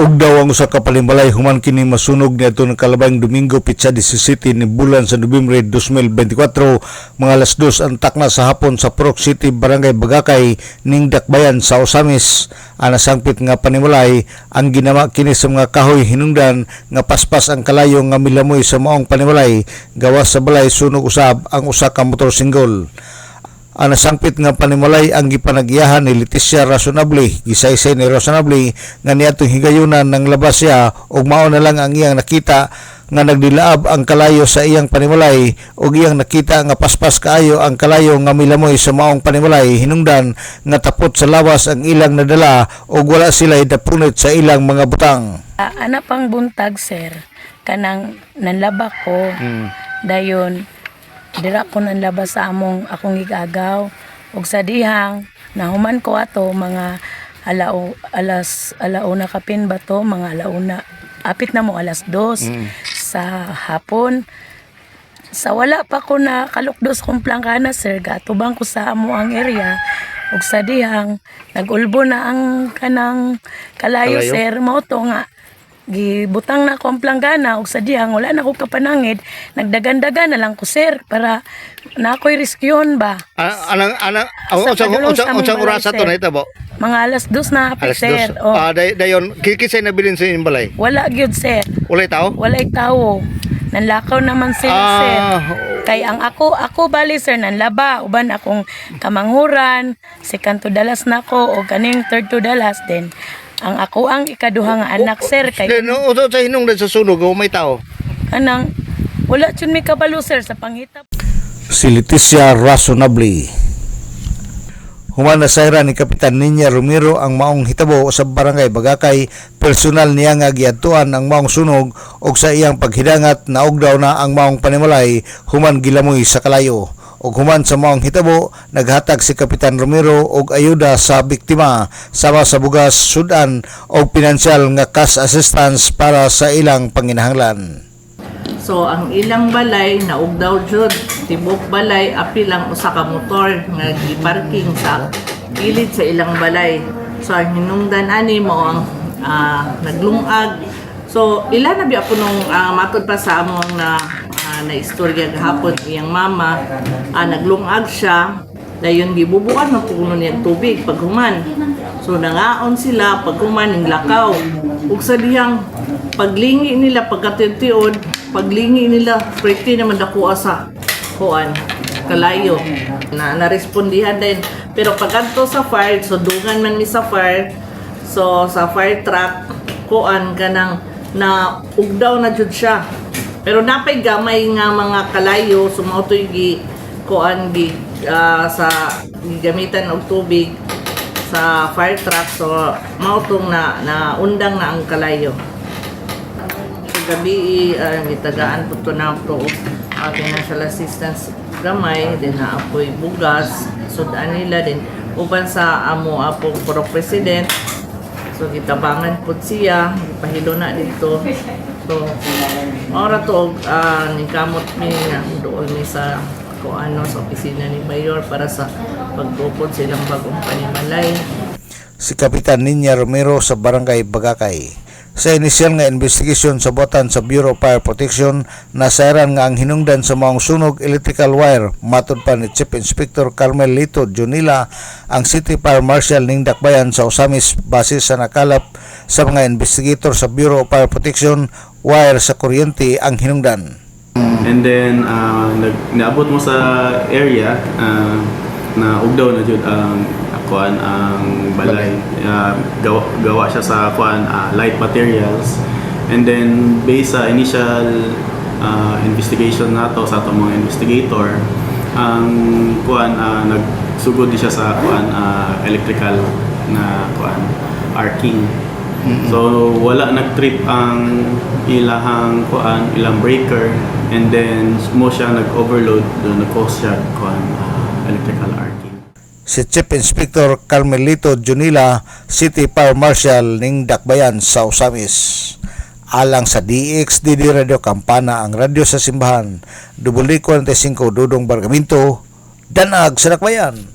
Og daw ang usa ka palimbalay human kini masunog niadtong kalabayng Domingo Pitsa 17 ni bulan sa Nobyembre 2024 mga alas 2 ang takna sa hapon sa Purok City, Barangay Bagakay ning Dakbayan sa Osamis. Ana sangpit nga panimalay ang ginawa kini sa mga kahoy hinungdan nga paspas ang kalayo nga milamoy sa maong panimalay gawas sa balay sunog usab ang usa ka motorsinggol. Ang nasangpit nga panimalay ang gipanagyahan ni Leticia Razonable, gisaysay ni Razonable nga niadtong higayunan ng labas siya ug mao na lang ang iyang nakita nga nagdilaab ang kalayo sa iyang panimalay ug iyang nakita nga paspas kaayo ang kalayo nga milamoy sa maong panimalay hinungdan nga tapot sa lawas ang ilang nadala ug wala sila idapunit sa ilang mga butang. Ana pang buntag sir kanang nanlaba ko dayon dira ko nanlabas sa akong igagaw ug sa dihang nahuman ko ato mga alauna kapin ba to mga alauna apit na mo alas 2 sa hapon sa wala pa ko na kalukdos kong plangkana sir gatubang ko sa ang area ug sa dihang nagulbo na ang kanang kalayo sir mo to nga gibutang na ko ang planggana ug sa dihang wala na ko kapanangid nagdagan-dagan na lang ko sir para na ako'y riskyon ba unsang orasa to na ito bo? Mga alas 2 na hapit sir. Dayon kikisay na bilin sa inyong balay? Wala gyud sir. Walay tao? Walay tao. Nanlakaw naman sila sir. Kay ang ako bali sir nanlaba uban akong kamanghuran, second to dalas nako o kaning third to dalas din. Ang ako ang ikaduha nga anak sir kay uso sa hinungdan sa sunog may tao. Anang wala jud mi kabalo sir sa pangita. Si Leticia Razonable. Human nasayra ni Kapitan Ninya Romero ang maong hitabo sa Barangay Bagakay. Personal niya nga giadtuan ang maong sunog og sa iyang paghidangat na og daw na ang maong panimalay human gilamoy sa kalayo. Og human sa maong hitabo naghatag si Kapitan Romero og ayuda sa biktima sama sa bugas, sudan og pinansyal nga cash assistance para sa ilang panginahanglan. So ang ilang balay naugdaw jud tibok balay api lang usa ka motor nga giparking sa gilid sa ilang balay. So ang hinungdan ani mo ang naglungag. So ila na biya po nung matod pa sa among na istorya gahapon iyang mama naglungag siya dayon gibubukan man puno niyang tubig paghuman. So nangaon sila paghuman ning lakaw ug sa dihang paglingi nila pagkatitiod paglingi nila pretty naman dakuha sa kuan kalayo na narespondihan din pero pagadto sa fire so dungan man mi sa fire so sa fire truck kuan kanang na ugdaw na jud siya pero napay gamay nga mga kalayo sumautoy gi kuan gi sa gamitan og tubig sa fire truck so mautong na undang na ang kalayo gabi gitagaan po to na to financial assistance gamay din na apoy bugas sudan nila din uban sa amo apong Purok President so gitabangan po siya ipahilo na dito so ora to nikamot mi na doon mi sa kung ano sa opisina ni Mayor para sa pagtupod silang bagong panimalay. Si Kapitan Ninya Romero sa Barangay Bagakay. Sa inisyal nga investigasyon sa buhatan sa Bureau of Fire Protection, nasairan nga ang hinungdan sa maong sunog electrical wire. Matod pa ni Chief Inspector Carmelito Junila, ang City Fire Marshal ning Dakbayan sa Osamis base sa nakalap sa mga investigator sa Bureau of Fire Protection, wire sa kuryente ang hinungdan. And then naabot mo sa area na ugdaw na jud ang kuan ang balay gawa siya sa kuan light materials and then based sa initial investigation nato sa ato mga investigator ang kuan nagsugod siya sa kuan electrical na kuan arcing. So wala nag-trip ang ilahang kuan ilang breaker and then mo siya nag-overload do nag-cause siya kuan electrical arcing. Si Chief Inspector Carmelito Junila, City Fire Marshal ning Dakbayan sa Osamis. Alang sa DXDD Radio Kampana ang radyo sa simbahan, W45 Dudong Bargamento, Danag sa Dakbayan.